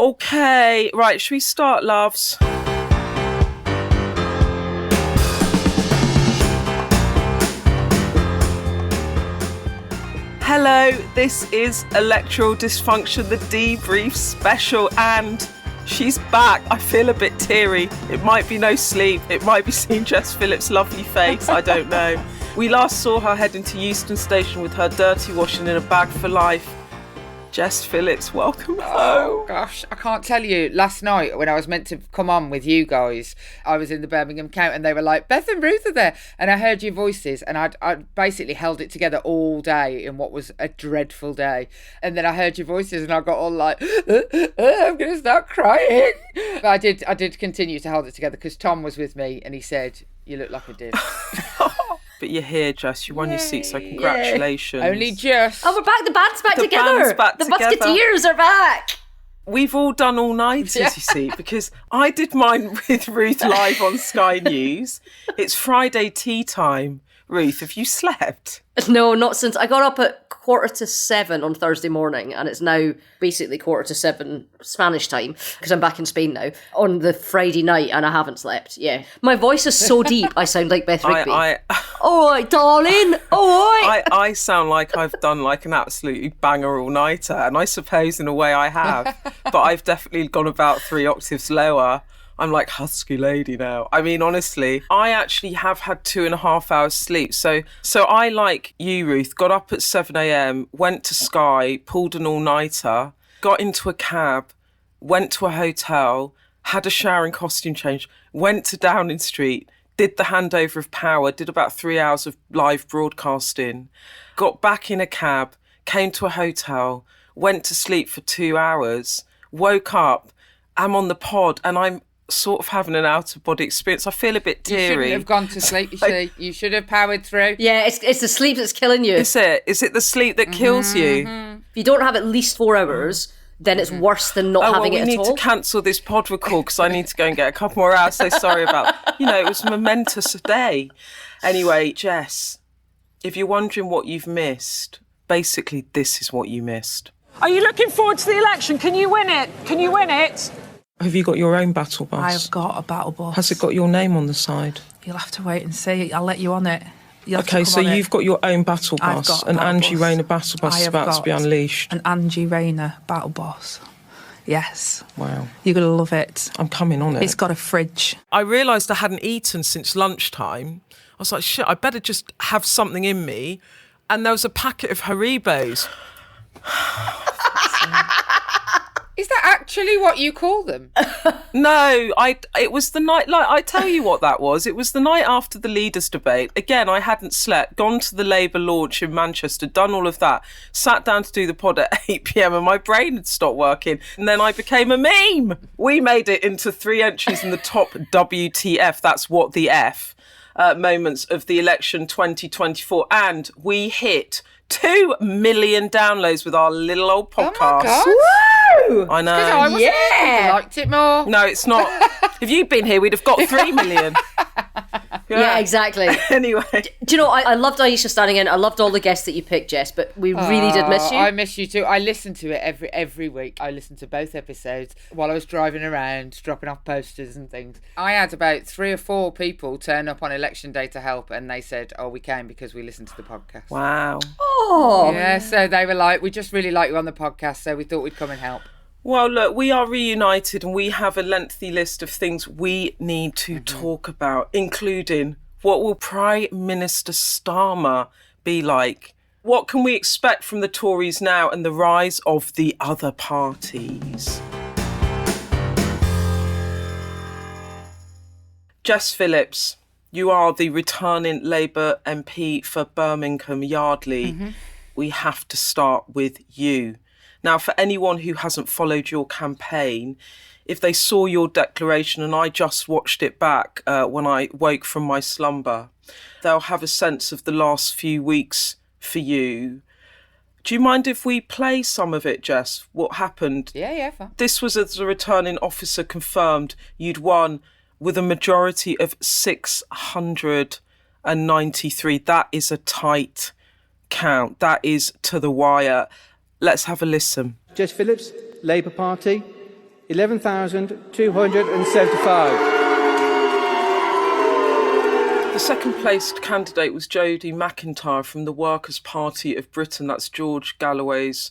Okay, right, should we start, loves? Hello, this is Electoral Dysfunction, the debrief special, and she's back. I feel a bit teary. It might be no sleep. It might be seeing Jess Phillips' lovely face. I don't know. We last saw her heading to Euston Station with her dirty washing in a bag for life. Jess Phillips, welcome home. Oh, gosh, I can't tell you. Last night, when I was meant to come on with you guys, I was in the Birmingham Count and they were like, Beth and Ruth are there. And I heard your voices and I basically held it together all day in what was a dreadful day. And then I heard your voices and I got all like, I'm going to start crying. But I did continue to hold it together because Tom was with me and he said, you look like a div. But you're here, Jess. You won your seat, so congratulations. Only just. Oh, we're back. The band's back together. The Musketeers are back. We've all done all-nighters, you see, because I did mine with Ruth live on Sky News. It's Friday tea time. Ruth, have you slept? No, not since. I got up at 6:45 on Thursday morning, and it's now basically 6:45 Spanish time, because I'm back in Spain now, on the Friday night, and I haven't slept. Yeah. My voice is so deep, I sound like Beth Rigby. All right, darling. All right. I sound like I've done like an absolutely banger all-nighter, and I suppose in a way I have, but I've definitely gone about 3 octaves lower. I'm like husky lady now. I mean, honestly, I actually have had 2.5 hours sleep. So I, like you, Ruth, got up at 7 a.m, went to Sky, pulled an all-nighter, got into a cab, went to a hotel, had a shower and costume change, went to Downing Street, did the handover of power, did about 3 hours of live broadcasting, got back in a cab, came to a hotel, went to sleep for 2 hours, woke up, I'm on the pod, and I'm sort of having an out-of-body experience. I feel a bit teary. You shouldn't have gone to sleep, you see. You should have powered through. Yeah, it's the sleep that's killing you. Is it? Is it the sleep that kills you? If you don't have at least 4 hours, then it's worse than not having it at all. We need to cancel this pod record because I need to go and get a couple more hours. So sorry about, it was a momentous day. Anyway, Jess, if you're wondering what you've missed, basically this is what you missed. Are you looking forward to the election? Can you win it? Can you win it? Have you got your own battle bus? I've got a battle bus. Has it got your name on the side? You'll have to wait and see. I'll let you on it. Okay, so you've got your own battle bus, an Angie Rayner battle bus is about to be unleashed. An Angie Rayner battle bus. Yes. Wow. You're going to love it. I'm coming on it. It's got a fridge. I realised I hadn't eaten since lunchtime. I was like, shit, I better just have something in me. And there was a packet of Haribos. Is that actually what you call them? No, it was the night, like, I tell you what that was. It was the night after the leaders' debate. Again, I hadn't slept, gone to the Labour launch in Manchester, done all of that, sat down to do the pod at 8 p.m. and my brain had stopped working. And then I became a meme. We made it into 3 entries in the top WTF, that's what the F, moments of the election 2024. And we hit 2 million downloads with our little old podcast. Oh my God. Woo! I know. I liked it more. No, it's not. If you'd been here, we'd have got 3 million. Yeah, exactly. Anyway. Do you know, I loved Aisha standing in. I loved all the guests that you picked, Jess, but we really did miss you. I miss you too. I listen to it every week. I listened to both episodes while I was driving around, dropping off posters and things. I had about 3 or 4 people turn up on election day to help, and they said, we came because we listened to the podcast. Wow. Oh. Yeah, so they were like, we just really like you on the podcast, so we thought we'd come and help. Well, look, we are reunited and we have a lengthy list of things we need to talk about, including what will Prime Minister Starmer be like? What can we expect from the Tories now and the rise of the other parties? Jess Phillips, you are the returning Labour MP for Birmingham Yardley. We have to start with you. Now, for anyone who hasn't followed your campaign, if they saw your declaration, and I just watched it back when I woke from my slumber, they'll have a sense of the last few weeks for you. Do you mind if we play some of it, Jess? What happened? Yeah, fine. This was as a returning officer confirmed you'd won with a majority of 693. That is a tight count. That is to the wire. Let's have a listen. Jess Phillips, Labour Party. 11,275. The second placed candidate was Jodie McIntyre from the Workers' Party of Britain. That's George Galloway's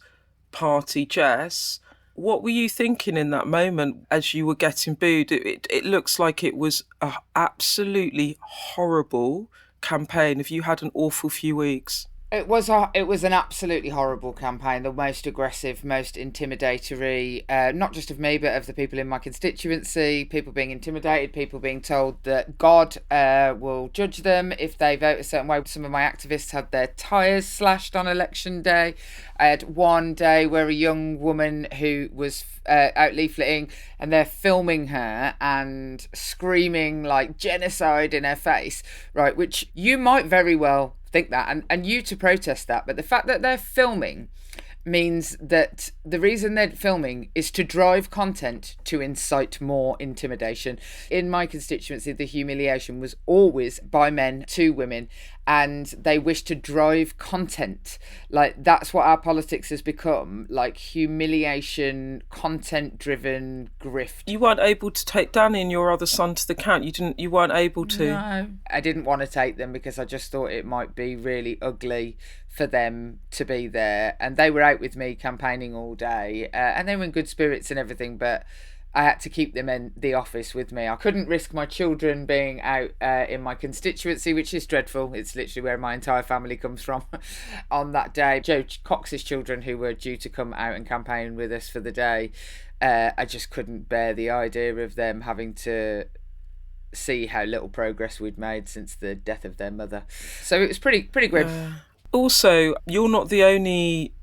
party. Jess, what were you thinking in that moment as you were getting booed? It looks like it was an absolutely horrible campaign. Have you had an awful few weeks? It was an absolutely horrible campaign, the most aggressive, most intimidatory, not just of me, but of the people in my constituency, people being intimidated, people being told that God will judge them if they vote a certain way. Some of my activists had their tyres slashed on election day. I had one day where a young woman who was out leafleting and they're filming her and screaming like genocide in her face, right, which you might very well think that and you to protest that, but the fact that they're filming means that the reason they're filming is to drive content to incite more intimidation. In my constituency, the humiliation was always by men to women, and they wish to drive content. Like, that's what our politics has become, like humiliation, content-driven grift. You weren't able to take Danny and your other son to the count. You weren't able to. No, I didn't want to take them because I just thought it might be really ugly for them to be there, and they were out with me campaigning all day, and they were in good spirits and everything, but I had to keep them in the office with me. I couldn't risk my children being out in my constituency, which is dreadful. It's literally where my entire family comes from on that day. Joe Cox's children, who were due to come out and campaign with us for the day, I just couldn't bear the idea of them having to see how little progress we'd made since the death of their mother. So it was pretty grim. Also, you're not the only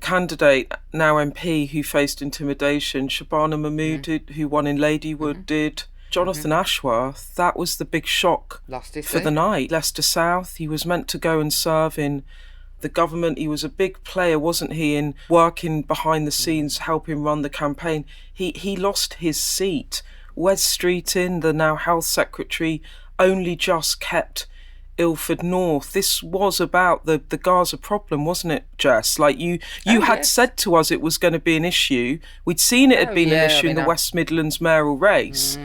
candidate, now MP, who faced intimidation. Shabana Mahmood, who won in Ladywood, did. Jonathan Ashworth, that was the big shock for the night. Leicester South, he was meant to go and serve in the government. He was a big player, wasn't he, in working behind the scenes, helping run the campaign. He lost his seat. Wes Streeting, the now Health Secretary, only just kept Ilford North. This was about the Gaza problem, wasn't it, Jess? Like you had said to us it was going to be an issue. We'd seen it had been an issue in the West Midlands mayoral race.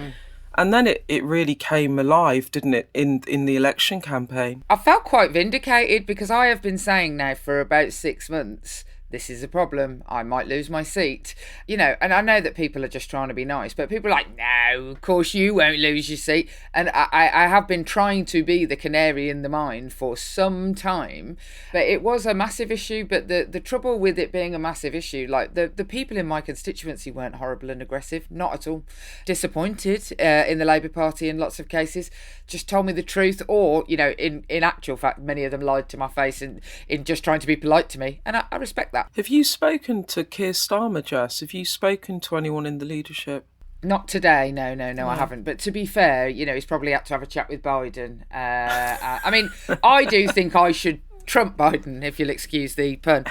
And then it really came alive, didn't it, in the election campaign? I felt quite vindicated because I have been saying now for about 6 months, this is a problem, I might lose my seat. You know, and I know that people are just trying to be nice, but people are like, no, of course you won't lose your seat. And I have been trying to be the canary in the mine for some time, but it was a massive issue. But the trouble with it being a massive issue, like the people in my constituency weren't horrible and aggressive, not at all. Disappointed in the Labour Party in lots of cases, just told me the truth, or, you know, in actual fact, many of them lied to my face in just trying to be polite to me. And I respect that. Have you spoken to Keir Starmer, Jess? Have you spoken to anyone in the leadership? Not today, no, I haven't. But to be fair, you know, he's probably had to have a chat with Biden. I mean, I do think I should Trump Biden, if you'll excuse the pun.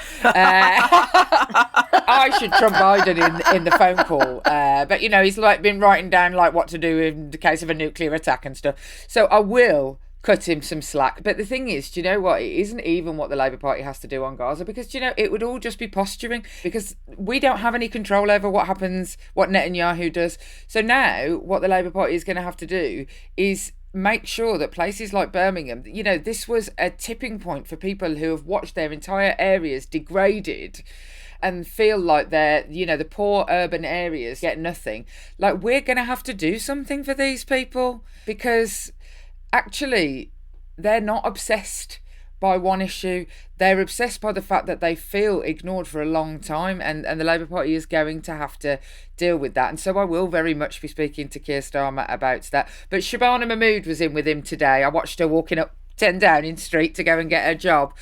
I should Trump Biden in the phone call. But, you know, he's like been writing down like what to do in the case of a nuclear attack and stuff. So I will cut him some slack. But the thing is, do you know what? It isn't even what the Labour Party has to do on Gaza, because, do you know, it would all just be posturing, because we don't have any control over what happens, what Netanyahu does. So now what the Labour Party is going to have to do is make sure that places like Birmingham, you know, this was a tipping point for people who have watched their entire areas degraded and feel like they're, you know, the poor urban areas get nothing. Like, we're going to have to do something for these people, because actually they're not obsessed by one issue. They're obsessed by the fact that they feel ignored for a long time, and the Labour Party is going to have to deal with that. And so I will very much be speaking to Keir Starmer about that. But Shabana Mahmood was in with him today. I watched her walking up 10 Downing Street to go and get her job.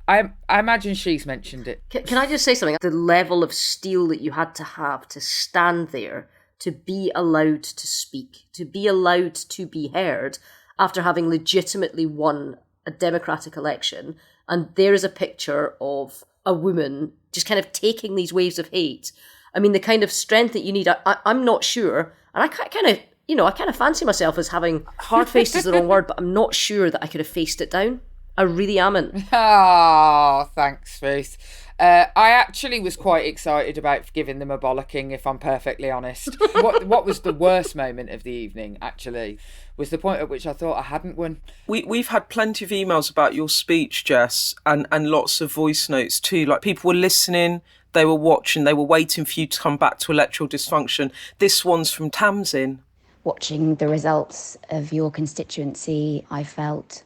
I imagine she's mentioned it. Can I just say something? The level of steel that you had to have to stand there, to be allowed to speak, to be allowed to be heard after having legitimately won a democratic election. And there is a picture of a woman just kind of taking these waves of hate. I mean, the kind of strength that you need, I'm not sure. And I kind of, you know, I kind of fancy myself as having hard-faced is the wrong word, but I'm not sure that I could have faced it down. I really amn't. Oh, thanks, Ruth. I actually was quite excited about giving them a bollocking, if I'm perfectly honest. What was the worst moment of the evening, actually, was the point at which I thought I hadn't won. We've had plenty of emails about your speech, Jess, and lots of voice notes too. Like, people were listening, they were watching, they were waiting for you to come back to electoral dysfunction. This one's from Tamsin. Watching the results of your constituency, I felt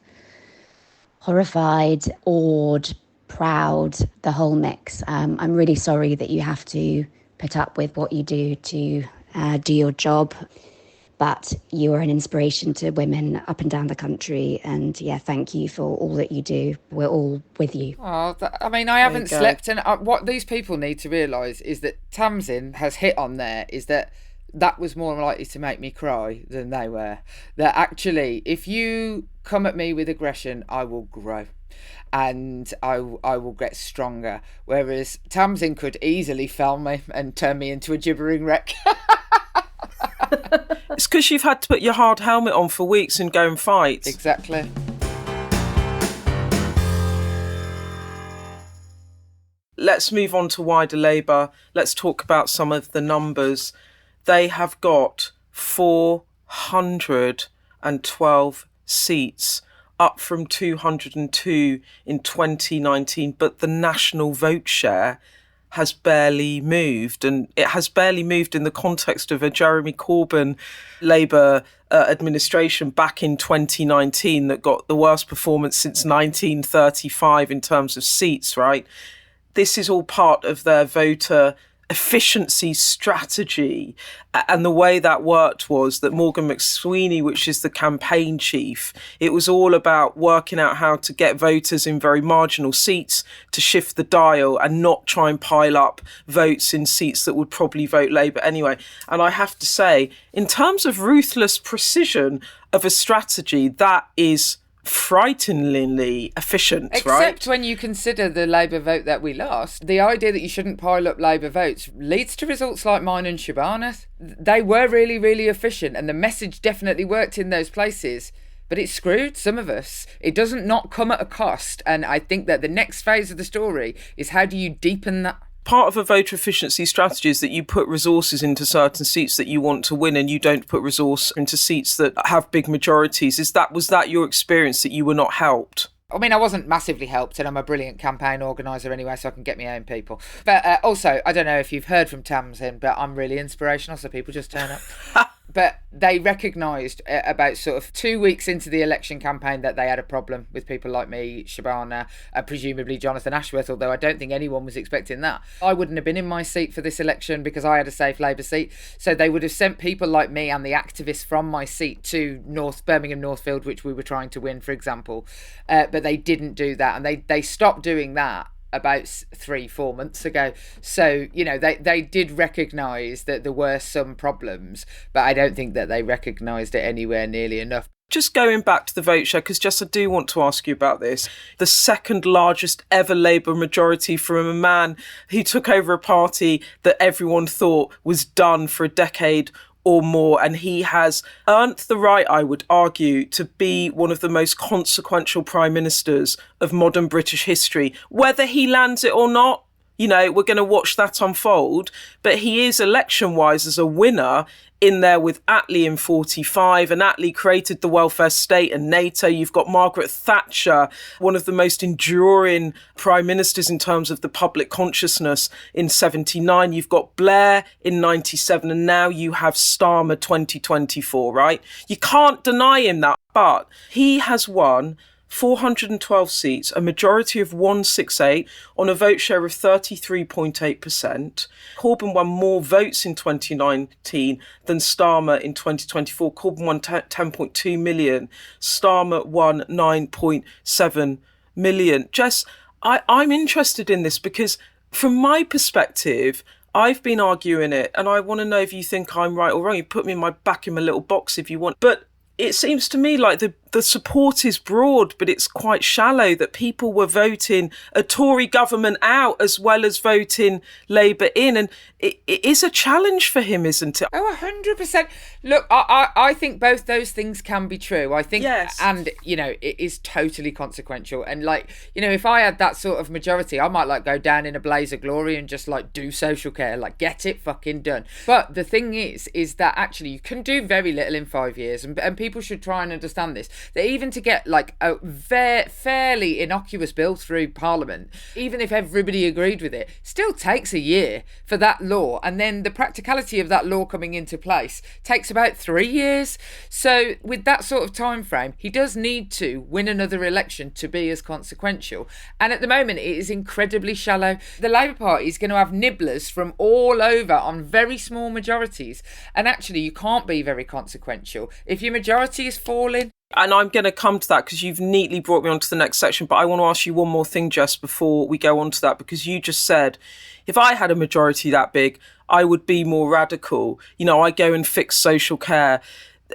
horrified, awed, proud, the whole mix. I'm really sorry that you have to put up with what you do to do your job, but you are an inspiration to women up and down the country, and yeah, thank you for all that you do. We're all with you. Oh, I haven't slept, and what these people need to realise is that Tamsin has hit on there is that was more likely to make me cry than they were. That actually, if you come at me with aggression, I will grow. And I will get stronger. Whereas Tamsin could easily fell me and turn me into a gibbering wreck. It's because you've had to put your hard helmet on for weeks and go and fight. Exactly. Let's move on to wider Labour. Let's talk about some of the numbers. They have got 412 seats, up from 202 in 2019, but the national vote share has barely moved, and it has barely moved in the context of a Jeremy Corbyn Labour administration back in 2019 that got the worst performance since 1935 in terms of seats, right? This is all part of their voter efficiency strategy, and the way that worked was that Morgan McSweeney, which is the campaign chief, it was all about working out how to get voters in very marginal seats to shift the dial and not try and pile up votes in seats that would probably vote Labour anyway. And I have to say, in terms of ruthless precision of a strategy, that is frighteningly efficient, right? Except when you consider the Labour vote that we lost. The idea that you shouldn't pile up Labour votes leads to results like mine and Shabana. They were really, really efficient, and the message definitely worked in those places. But it screwed some of us. It doesn't not come at a cost, and I think that the next phase of the story is how do you deepen that? Part of a voter efficiency strategy is that you put resources into certain seats that you want to win, and you don't put resource into seats that have big majorities. Was that your experience, that you were not helped? I mean, I wasn't massively helped, and I'm a brilliant campaign organiser anyway, so I can get my own people. But also, I don't know if you've heard from Tamsin, but I'm really inspirational, so people just turn up. But they recognised about sort of 2 weeks into the election campaign that they had a problem with people like me, Shabana, presumably Jonathan Ashworth, although I don't think anyone was expecting that. I wouldn't have been in my seat for this election because I had a safe Labour seat. So they would have sent people like me and the activists from my seat to Birmingham Northfield, which we were trying to win, for example. But they didn't do that. And they stopped doing that about 3-4 months ago. So, you know, they did recognise that there were some problems, but I don't think that they recognised it anywhere nearly enough. Just going back to the vote share, because Jess, I do want to ask you about this. The second largest ever Labour majority from a man who took over a party that everyone thought was done for a decade or more, and he has earned the right, I would argue, to be one of the most consequential prime ministers of modern British history. Whether he lands it or not, you know, we're going to watch that unfold, but he is election-wise as a winner in there with Attlee in 45, and Attlee created the welfare state and NATO. You've got Margaret Thatcher, one of the most enduring prime ministers in terms of the public consciousness, in 79. You've got Blair in 97, and now you have Starmer 2024, right? You can't deny him that, but he has won 412 seats, a majority of 168 on a vote share of 33.8%. Corbyn won more votes in 2019 than Starmer in 2024. Corbyn won 10.2 million. Starmer won 9.7 million. Jess, I'm interested in this because from my perspective, I've been arguing it, and I want to know if you think I'm right or wrong. You put me back in my little box if you want. But it seems to me like the the support is broad, but it's quite shallow, that people were voting a Tory government out as well as voting Labour in. And it is a challenge for him, isn't it? Oh, 100%. Look, I think both those things can be true. I think, Yes. and, it is totally consequential. And, if I had that sort of majority, I might, go down in a blaze of glory and just, do social care, get it fucking done. But the thing is that actually you can do very little in 5 years. And people should try and understand this. That even to get, a fairly innocuous bill through Parliament, even if everybody agreed with it, still takes a year for that law. And then the practicality of that law coming into place takes about 3 years. So with that sort of time frame, he does need to win another election to be as consequential. And at the moment, it is incredibly shallow. The Labour Party is going to have nibblers from all over on very small majorities. And actually, you can't be very consequential if your majority is falling. And I'm going to come to that because you've neatly brought me on to the next section. But I want to ask you one more thing, Jess, before we go on to that, because you just said, if I had a majority that big, I would be more radical. I go and fix social care.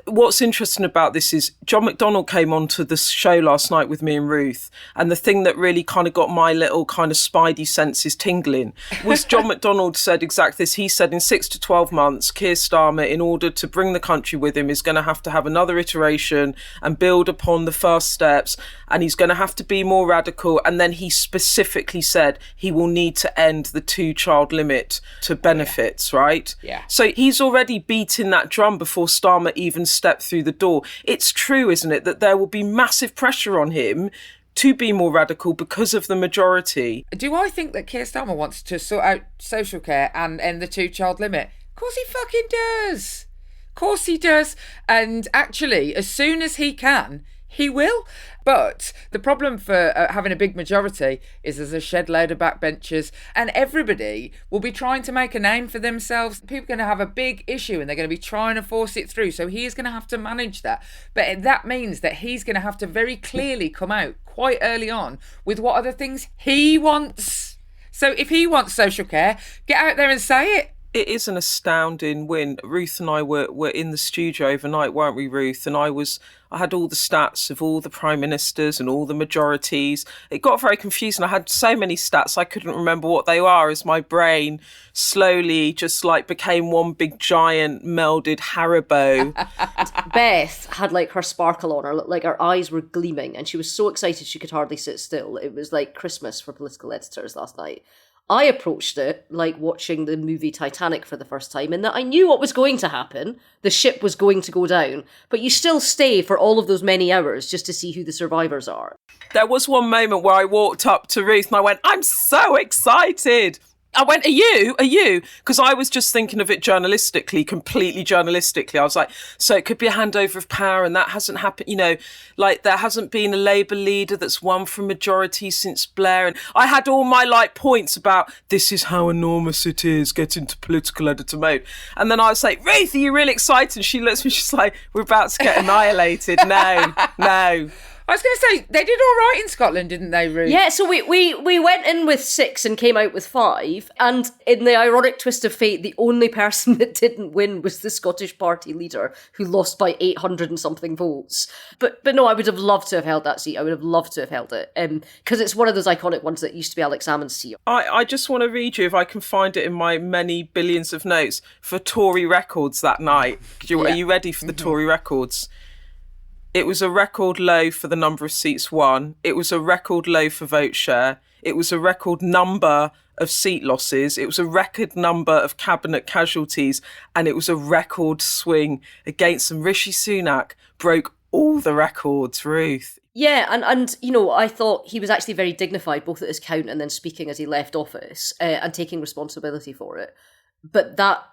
What's interesting about this is John McDonnell came onto the show last night with me and Ruth, and the thing that really kind of got my little kind of spidey senses tingling was John McDonnell said exactly this. He said in 6 to 12 months, Keir Starmer, in order to bring the country with him, is going to have another iteration and build upon the first steps, and he's going to have to be more radical. And then he specifically said he will need to end the 2-child limit to benefits, right? Yeah. So he's already beating that drum before Starmer even step through the door. It's true, isn't it, that there will be massive pressure on him to be more radical because of the majority. Do I think that Keir Starmer wants to sort out social care and end the 2-child limit? Of course he fucking does. Of course he does. And actually, as soon as he can, he will. But the problem for having a big majority is there's a shed load of backbenchers, and everybody will be trying to make a name for themselves. People are going to have a big issue and they're going to be trying to force it through. So he is going to have to manage that. But that means that he's going to have to very clearly come out quite early on with what are the things he wants. So if he wants social care, get out there and say it. It is an astounding win. Ruth and I were in the studio overnight, weren't we, Ruth? And I had all the stats of all the prime ministers and all the majorities. It got very confusing. I had so many stats I couldn't remember what they are, as my brain slowly just became one big giant melded Haribo. Beth had her sparkle on her, like her eyes were gleaming, and she was so excited she could hardly sit still. It was like Christmas for political editors last night. I approached it like watching the movie Titanic for the first time, in that I knew what was going to happen. The ship was going to go down, but you still stay for all of those many hours just to see who the survivors are. There was one moment where I walked up to Ruth and I went, I'm so excited. I went, are you? Because I was just thinking of it completely journalistically. I was like, so it could be a handover of power, and that hasn't happened. There hasn't been a Labour leader that's won from majority since Blair. And I had all my points about this is how enormous it is, get into political editor mode. And then I was like, Ruth, are you really excited? And she looks at me, she's like, we're about to get annihilated. No. I was going to say, they did all right in Scotland, didn't they, Ruth? Yeah, so we went in with 6 and came out with 5. And in the ironic twist of fate, the only person that didn't win was the Scottish party leader, who lost by 800 and something votes. But no, I would have loved to have held that seat. I would have loved to have held it. Because it's one of those iconic ones that used to be Alex Salmond's seat. I just want to read you, if I can find it in my many billions of notes, for Tory records that night. Are you ready for the Tory records? It was a record low for the number of seats won. It was a record low for vote share. It was a record number of seat losses. It was a record number of cabinet casualties. And it was a record swing against them. Rishi Sunak broke all the records, Ruth. Yeah, and I thought he was actually very dignified, both at his count and then speaking as he left office and taking responsibility for it. But that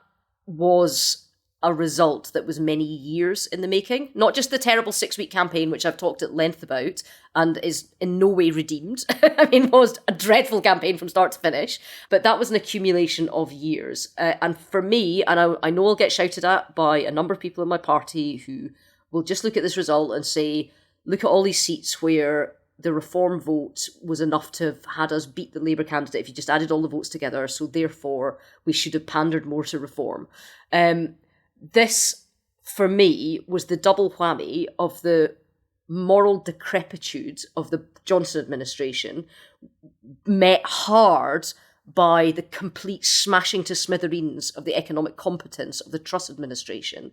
was a result that was many years in the making. Not just the terrible 6-week campaign, which I've talked at length about and is in no way redeemed. It was a dreadful campaign from start to finish, but that was an accumulation of years. And for me, and I know I'll get shouted at by a number of people in my party who will just look at this result and say, look at all these seats where the reform vote was enough to have had us beat the Labour candidate if you just added all the votes together, so therefore we should have pandered more to reform. This, for me, was the double whammy of the moral decrepitude of the Johnson administration met hard by the complete smashing to smithereens of the economic competence of the Truss administration.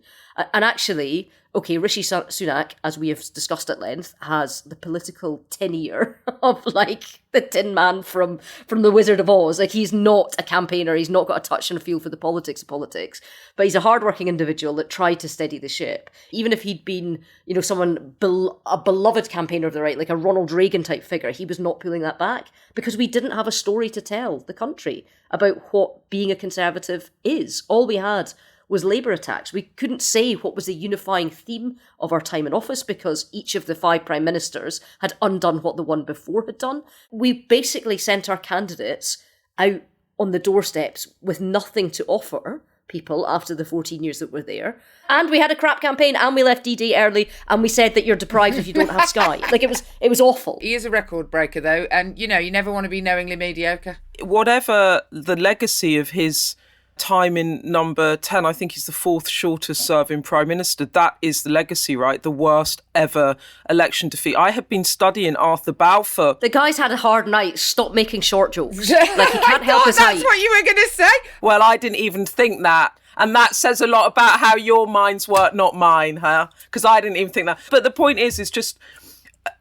And actually, okay, Rishi Sunak, as we have discussed at length, has the political tenure of like the Tin Man from The Wizard of Oz. Like, he's not a campaigner, he's not got a touch and a feel for the politics of politics, but he's a hardworking individual that tried to steady the ship. Even if he'd been, you know, a beloved campaigner of the right, like a Ronald Reagan type figure, he was not pulling that back because we didn't have a story to tell the country about what being a Conservative is. All we had was Labour attacks. We couldn't say what was the unifying theme of our time in office because each of the 5 prime ministers had undone what the one before had done. We basically sent our candidates out on the doorsteps with nothing to offer people after the 14 years that were there. And we had a crap campaign, and we left D-Day early, and we said that you're deprived if you don't have Sky. Like, it was awful. He is a record breaker, though, and, you know, you never want to be knowingly mediocre. Whatever the legacy of his time in number 10, I think he's the 4th shortest serving prime minister. That is the legacy, right? The worst ever election defeat. I have been studying Arthur Balfour. The guy's had a hard night. Stop making short jokes. Like, he can't help his height. That's what you were going to say. Well, I didn't even think that. And that says a lot about how your minds work, not mine, huh? Because I didn't even think that. But the point is just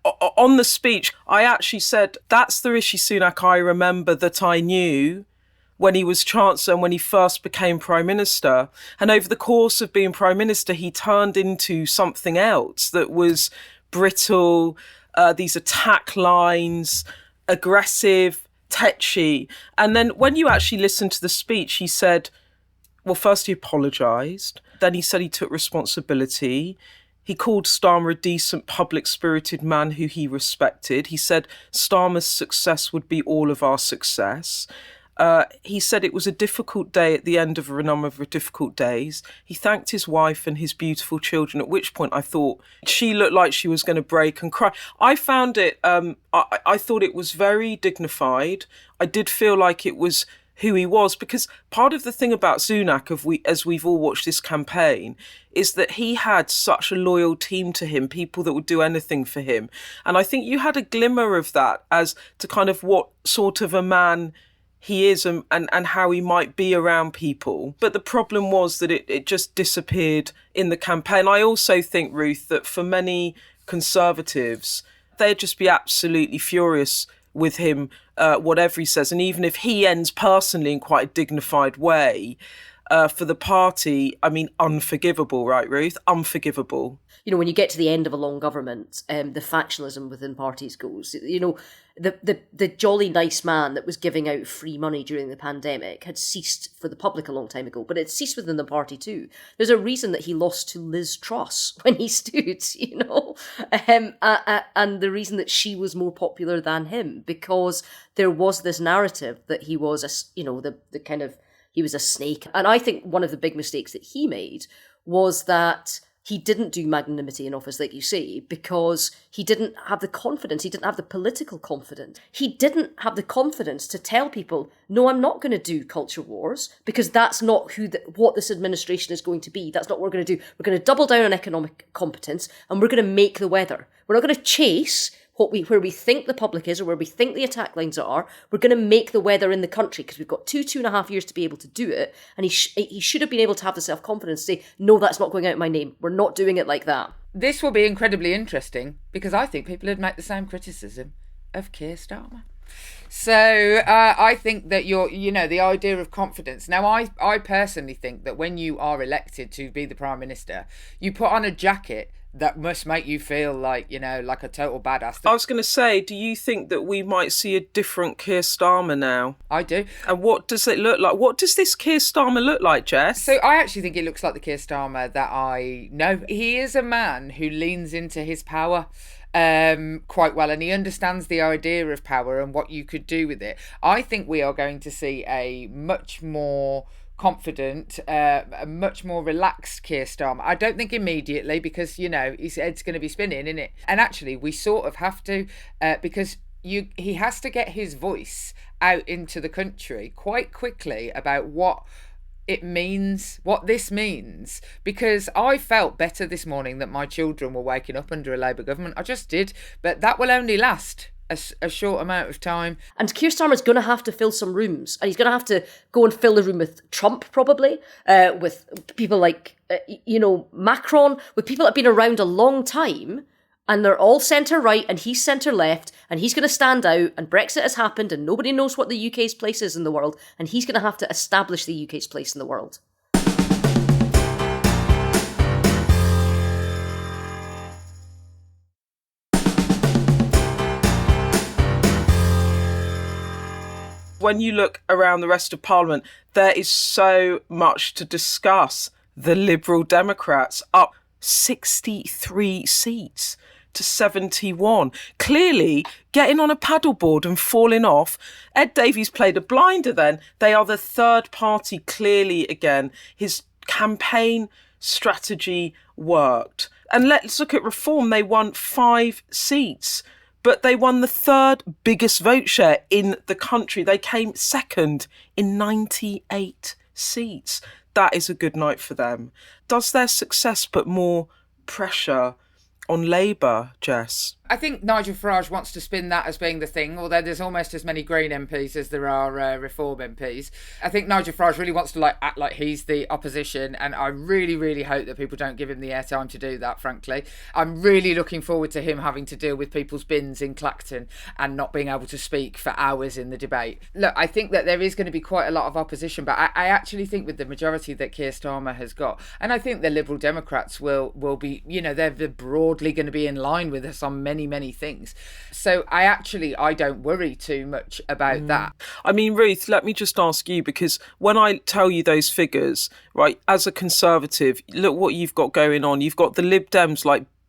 on the speech, I actually said, that's the Rishi Sunak I remember that I knew when he was Chancellor and when he first became Prime Minister. And over the course of being Prime Minister, he turned into something else that was brittle, these attack lines, aggressive, tetchy. And then when you actually listen to the speech, he said, well, first he apologised. Then he said he took responsibility. He called Starmer a decent, public-spirited man who he respected. He said Starmer's success would be all of our success. He said it was a difficult day at the end of a number of difficult days. He thanked his wife and his beautiful children, at which point I thought she looked like she was going to break and cry. I found it, I thought it was very dignified. I did feel like it was who he was, because part of the thing about Sunak, as we've all watched this campaign, is that he had such a loyal team to him, people that would do anything for him. And I think you had a glimmer of that as to kind of what sort of a man he is and how he might be around people. But the problem was that it just disappeared in the campaign. I also think, Ruth, that for many Conservatives, they'd just be absolutely furious with him, whatever he says. And even if he ends personally in quite a dignified way, for the party, I mean, unforgivable, right, Ruth? Unforgivable. You know, when you get to the end of a long government, the factionalism within parties goes. You know, the jolly nice man that was giving out free money during the pandemic had ceased for the public a long time ago, but it ceased within the party too. There's a reason that he lost to Liz Truss when he stood, you know, and the reason that she was more popular than him, because there was this narrative that he was, he was a snake. And I think one of the big mistakes that he made was that he didn't do magnanimity in office, like you say, because he didn't have the confidence. He didn't have the political confidence. He didn't have the confidence to tell people, no, I'm not going to do culture wars, because that's not what this administration is going to be. That's not what we're going to do. We're going to double down on economic competence, and we're going to make the weather. We're not going to chase where we think the public is or where we think the attack lines are. We're going to make the weather in the country, because we've got 2.5 years to be able to do it. And he should have been able to have the self-confidence to say, no, that's not going out in my name. We're not doing it like that. This will be incredibly interesting, because I think people would make the same criticism of Keir Starmer. So I think that the idea of confidence. Now, I personally think that when you are elected to be the Prime Minister, you put on a jacket that must make you feel like, like a total badass. I was going to say, do you think that we might see a different Keir Starmer now? I do. And what does it look like? What does this Keir Starmer look like, Jess? So I actually think it looks like the Keir Starmer that I know. He is a man who leans into his power quite well, and he understands the idea of power and what you could do with it. I think we are going to see a much more confident, a much more relaxed Keir Starmer. I don't think immediately, because his head's going to be spinning, isn't it? And actually we sort of have to, because he has to get his voice out into the country quite quickly about what it means, what this means, because I felt better this morning that my children were waking up under a Labour government. I just did, but that will only last a short amount of time. And Keir Starmer's going to have to fill some rooms, and he's going to have to go and fill a room with Trump, probably, with people like, Macron, with people that have been around a long time, and they're all centre-right, and he's centre-left, and he's going to stand out, and Brexit has happened, and nobody knows what the UK's place is in the world, and he's going to have to establish the UK's place in the world. When you look around the rest of Parliament, there is so much to discuss. The Liberal Democrats up 63 seats to 71. Clearly getting on a paddleboard and falling off. Ed Davies played a blinder then. They are the third party, clearly again. His campaign strategy worked. And let's look at Reform. They won 5 seats. But they won the third biggest vote share in the country. They came second in 98 seats. That is a good night for them. Does their success put more pressure on Labour, Jess? I think Nigel Farage wants to spin that as being the thing, although there's almost as many Green MPs as there are Reform MPs. I think Nigel Farage really wants to act like he's the opposition, and I really, really hope that people don't give him the airtime to do that, frankly. I'm really looking forward to him having to deal with people's bins in Clacton and not being able to speak for hours in the debate. Look, I think that there is going to be quite a lot of opposition, but I actually think with the majority that Keir Starmer has got, and I think the Liberal Democrats will be, they're broadly going to be in line with us on many things. So I don't worry too much about that. I mean, Ruth, let me just ask you, because when I tell you those figures, right, as a Conservative, look what you've got going on. You've got the Lib Dems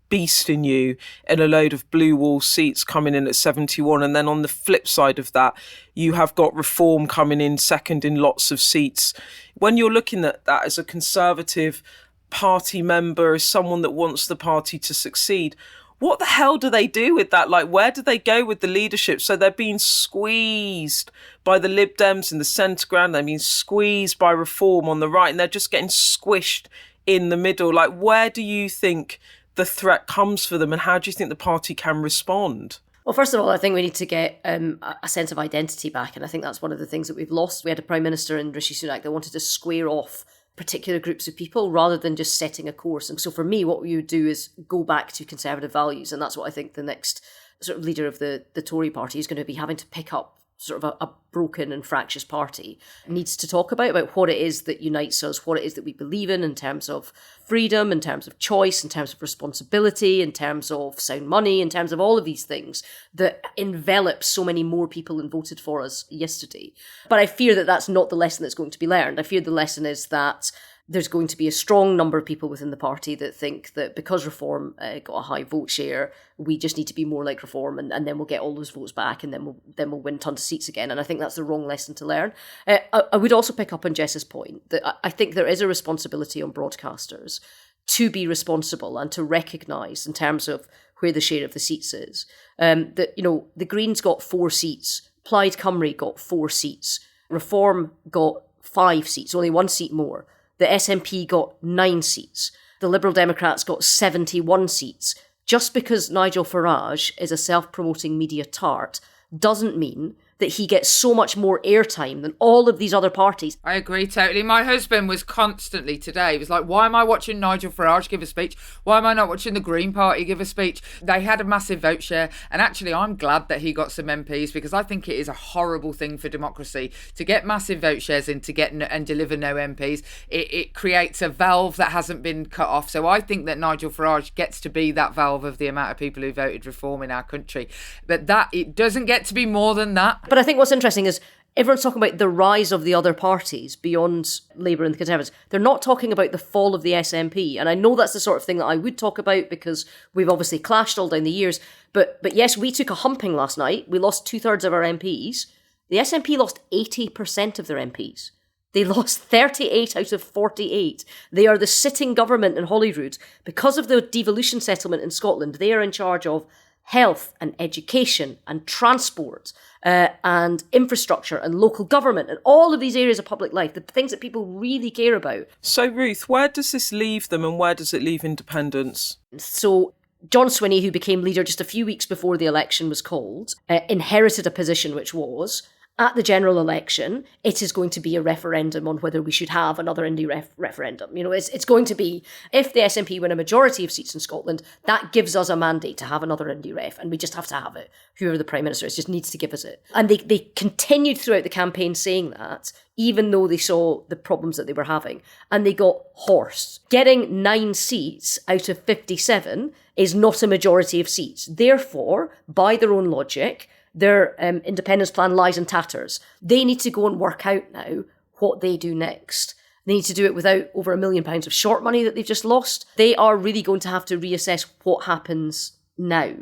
beasting you in a load of blue wall seats coming in at 71, and then on the flip side of that you have got Reform coming in second in lots of seats. When you're looking at that as a Conservative party member, as someone that wants the party to succeed, what the hell do they do with that? Where do they go with the leadership? So they're being squeezed by the Lib Dems in the centre ground. They're being squeezed by Reform on the right, and they're just getting squished in the middle. Where do you think the threat comes for them, and how do you think the party can respond? Well, first of all, I think we need to get a sense of identity back, and I think that's one of the things that we've lost. We had a Prime Minister in Rishi Sunak that wanted to square off particular groups of people rather than just setting a course. And so for me, what we would do is go back to Conservative values, and that's what I think the next sort of leader of the Tory party is going to be having to pick up. Sort of a broken and fractious party needs to talk about what it is that unites us, what it is that we believe in terms of freedom, in terms of choice, in terms of responsibility, in terms of sound money, in terms of all of these things that envelop so many more people and voted for us yesterday. But I fear that that's not the lesson that's going to be learned. I fear the lesson is that there's going to be a strong number of people within the party that think that because Reform got a high vote share, we just need to be more like Reform, and then we'll get all those votes back, and then we'll win tons of seats again. And I think that's the wrong lesson to learn. I would also pick up on Jess's point that I think there is a responsibility on broadcasters to be responsible and to recognise in terms of where the share of the seats is. That the Greens got 4 seats, Plaid Cymru got 4 seats, Reform got 5 seats, only 1 seat more. The SNP got 9 seats. The Liberal Democrats got 71 seats. Just because Nigel Farage is a self-promoting media tart doesn't mean that he gets so much more airtime than all of these other parties. I agree totally. My husband was constantly today, he was like, why am I watching Nigel Farage give a speech? Why am I not watching the Green Party give a speech? They had a massive vote share, and actually I'm glad that he got some MPs, because I think it is a horrible thing for democracy to get massive vote shares and to get and deliver no MPs. It creates a valve that hasn't been cut off. So I think that Nigel Farage gets to be that valve of the amount of people who voted Reform in our country. But that it doesn't get to be more than that. But I think what's interesting is everyone's talking about the rise of the other parties beyond Labour and the Conservatives. They're not talking about the fall of the SNP. And I know that's the sort of thing that I would talk about because we've obviously clashed all down the years. But yes, we took a humping last night. We lost 2/3 of our MPs. The SNP lost 80% of their MPs. They lost 38 out of 48. They are the sitting government in Holyrood. Because of the devolution settlement in Scotland, they are in charge of health and education and transport and infrastructure and local government and all of these areas of public life, the things that people really care about. So, Ruth, where does this leave them and where does it leave independence? So John Swinney, who became leader just a few weeks before the election was called, inherited a position which was, at the general election, it is going to be a referendum on whether we should have another Indie referendum. You know, it's going to be, if the SNP win a majority of seats in Scotland, that gives us a mandate to have another Indie ref, and we just have to have it. Whoever the Prime Minister is just needs to give us it. And they continued throughout the campaign saying that, even though they saw the problems that they were having. And they got horsed. Getting 9 seats out of 57 is not a majority of seats. Therefore, by their own logic, their independence plan lies in tatters. They need to go and work out now what they do next. They need to do it without over £1 million of short money that they've just lost. They are really going to have to reassess what happens now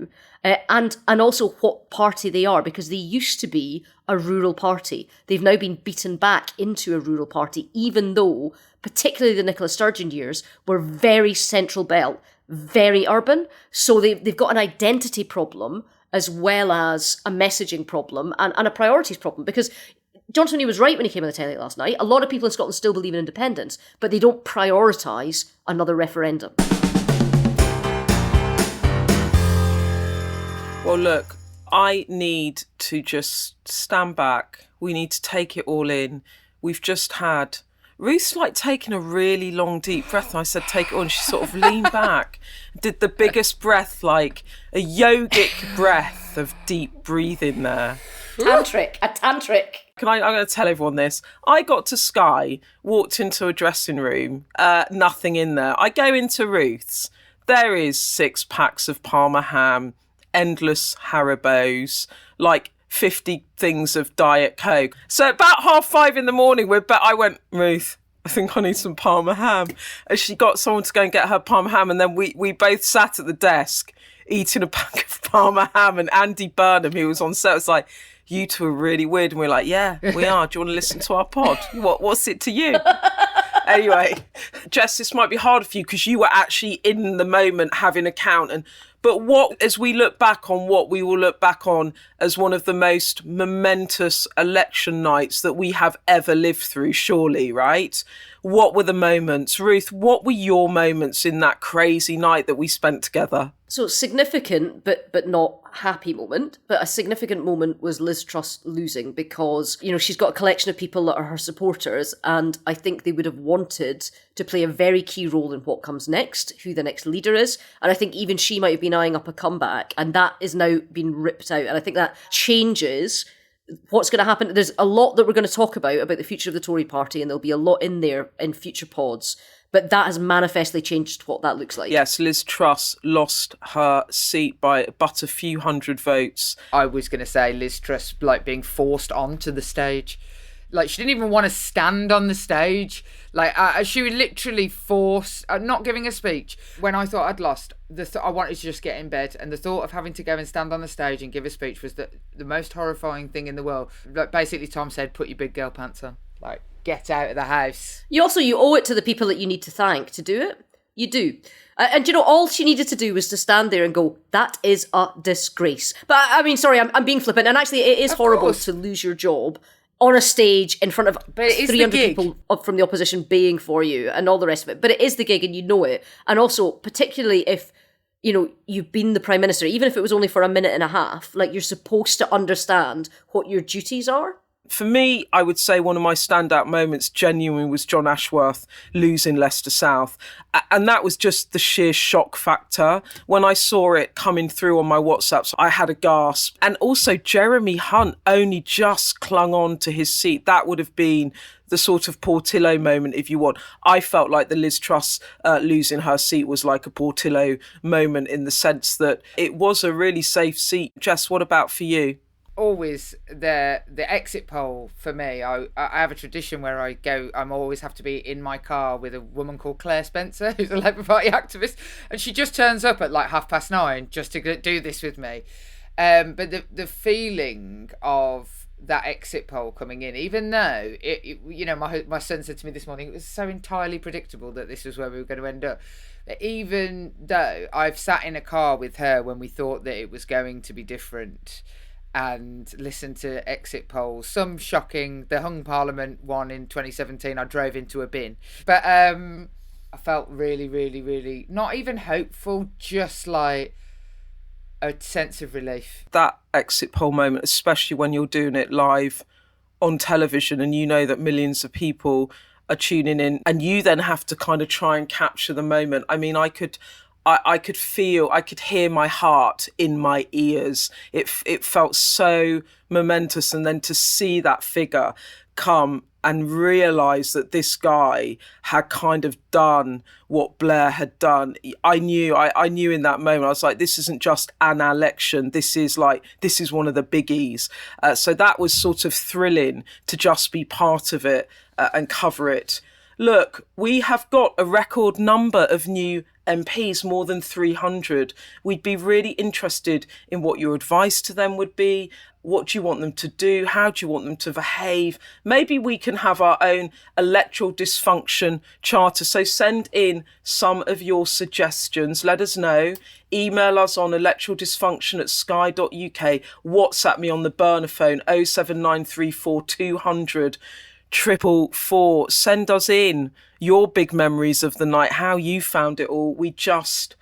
and also what party they are, because they used to be a rural party. They've now been beaten back into a rural party, even though, particularly the Nicola Sturgeon years, were very central belt, very urban. So they've got an identity problem as well as a messaging problem and a priorities problem. Because John Swinney was right when he came on the telly last night. A lot of people in Scotland still believe in independence, but they don't prioritise another referendum. Well, look, I need to just stand back. We need to take it all in. We've just had... Ruth's like taking a really long, deep breath. And I said, take it on. She sort of leaned back, did the biggest breath, like a yogic breath of deep breathing there. A tantric. I'm going to tell everyone this. I got to Sky, walked into a dressing room, nothing in there. I go into Ruth's. There is 6 packs of Parma ham, endless Haribos, like 50 things of Diet Coke. So about 5:30 in the morning, I went, Ruth, I think I need some Parma ham. And she got someone to go and get her Parma ham. And then we both sat at the desk eating a pack of Parma ham. And Andy Burnham, who was on set, was like, you two are really weird. And we're like, yeah, we are. Do you want to listen to our pod? What's it to you? Anyway, Jess, this might be harder for you because you were actually in the moment having a count. But as we look back on what we will look back on as one of the most momentous election nights that we have ever lived through, surely, right? What were the moments? Ruth, what were your moments in that crazy night that we spent together? So significant, but not happy moment. But a significant moment was Liz Truss losing because, you know, she's got a collection of people that are her supporters, and I think they would have wanted to play a very key role in what comes next, who the next leader is. And I think even she might have been eyeing up a comeback, and that is now been ripped out. And I think that changes what's going to happen. There's a lot that we're going to talk about the future of the Tory party, and there'll be a lot in there in future pods. But that has manifestly changed what that looks like. Yes, Liz Truss lost her seat by but a few hundred votes. I was going to say Liz Truss, like, being forced onto the stage. Like, she didn't even want to stand on the stage. Like, she was literally forced, not giving a speech. When I thought I'd lost, I wanted to just get in bed. And the thought of having to go and stand on the stage and give a speech was the most horrifying thing in the world. Like, basically, Tom said, put your big girl pants on. Like, get out of the house. You owe it to the people that you need to thank to do it. You do. And you know, all she needed to do was to stand there and go, that is a disgrace. But I mean, sorry, I'm being flippant. And actually, it is horrible to lose your job on a stage in front of 300 people from the opposition baying for you and all the rest of it. But it is the gig and you know it. And also, particularly if, you know, you've been the Prime Minister, even if it was only for a minute and a half, like, you're supposed to understand what your duties are. For me, I would say one of my standout moments genuinely was John Ashworth losing Leicester South. And that was just the sheer shock factor. When I saw it coming through on my WhatsApps, I had a gasp. And also Jeremy Hunt only just clung on to his seat. That would have been the sort of Portillo moment, if you want. I felt like the Liz Truss losing her seat was like a Portillo moment in the sense that it was a really safe seat. Jess, what about for you? Always the exit poll for me. I have a tradition where I'm always have to be in my car with a woman called Claire Spencer, who's a Labour Party activist, and she just turns up at like 9:30 just to do this with me. But the feeling of that exit poll coming in, even though my son said to me this morning, it was so entirely predictable that this was where we were going to end up. Even though I've sat in a car with her when we thought that it was going to be different and listened to exit polls, some shocking, the Hung Parliament one in 2017, I drove into a bin. But I felt really, really, really not even hopeful, just like a sense of relief. That exit poll moment, especially when you're doing it live on television and you know that millions of people are tuning in and you then have to kind of try and capture the moment. I mean, I could hear my heart in my ears. It felt so momentous. And then to see that figure come and realise that this guy had kind of done what Blair had done. I knew in that moment, I was like, this isn't just an election. This is one of the biggies. So that was sort of thrilling to just be part of it and cover it. Look, we have got a record number of new MPs, more than 300. We'd be really interested in what your advice to them would be. What do you want them to do? How do you want them to behave? Maybe we can have our own electoral dysfunction charter. So send in some of your suggestions. Let us know. Email us on electoraldysfunction@sky.uk. WhatsApp me on the burner phone 07934 200 444. Send us in your big memories of the night, how you found it all. We just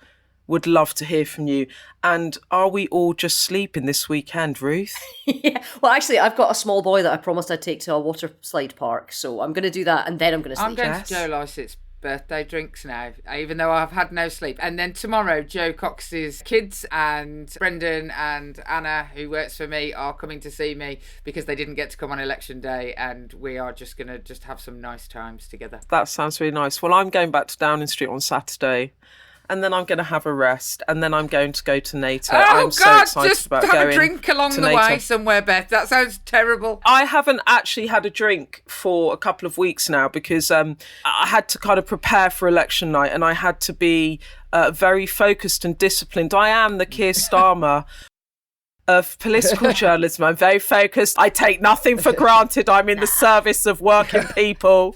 would love to hear from you. And are we all just sleeping this weekend, Ruth? Yeah. Well, actually, I've got a small boy that I promised I'd take to a water slide park, so I'm going to do that and then I'm going to sleep. I'm going to Joe Lycett's birthday drinks now, even though I've had no sleep. And then tomorrow, Joe Cox's kids and Brendan and Anna, who works for me, are coming to see me because they didn't get to come on election day, and we are just going to have some nice times together. That sounds really nice. Well, I'm going back to Downing Street on Saturday. And then I'm going to have a rest. And then I'm going to go to NATO. I'm so excited just about have going a drink along to the NATO. way somewhere, Beth. That sounds terrible. I haven't actually had a drink for a couple of weeks now because I had to kind of prepare for election night and I had to be very focused and disciplined. I am the Keir Starmer of political journalism. I'm very focused. I take nothing for granted. I'm in the service of working people.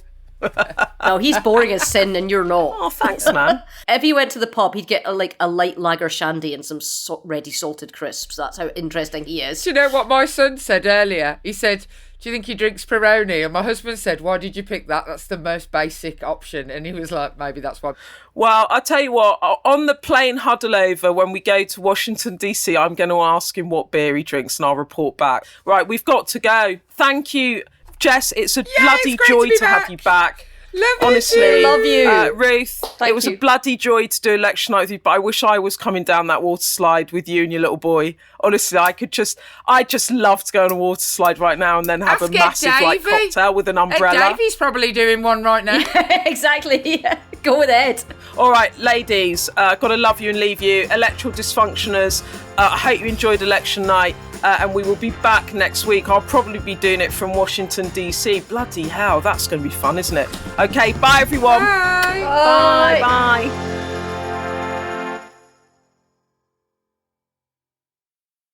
No, he's boring as sin and you're not. Oh, thanks, man. If he went to the pub, he'd get a light lager shandy and some ready salted crisps. That's how interesting he is. Do you know what my son said earlier? He said, do you think he drinks Peroni? And my husband said, why did you pick that? That's the most basic option. And he was like, maybe that's why. Well, I'll tell you what, on the plane huddle over when we go to Washington, D.C., I'm going to ask him what beer he drinks and I'll report back. Right, we've got to go. Thank you, Jess. It's a bloody joy to have you back. Honestly, love you. Ruth. Thank it was you. a bloody joy to do election night with you, but I wish I was coming down that water slide with you and your little boy. Honestly, I just love to go on a water slide right now and then have a massive cocktail with an umbrella. Davey's probably doing one right now. Exactly. Go with it. All right, ladies, got to love you and leave you. Electoral dysfunctioners, I hope you enjoyed election night. And we will be back next week. I'll probably be doing it from Washington, D.C. Bloody hell, that's going to be fun, isn't it? Okay, bye, everyone. Bye. Bye. Bye.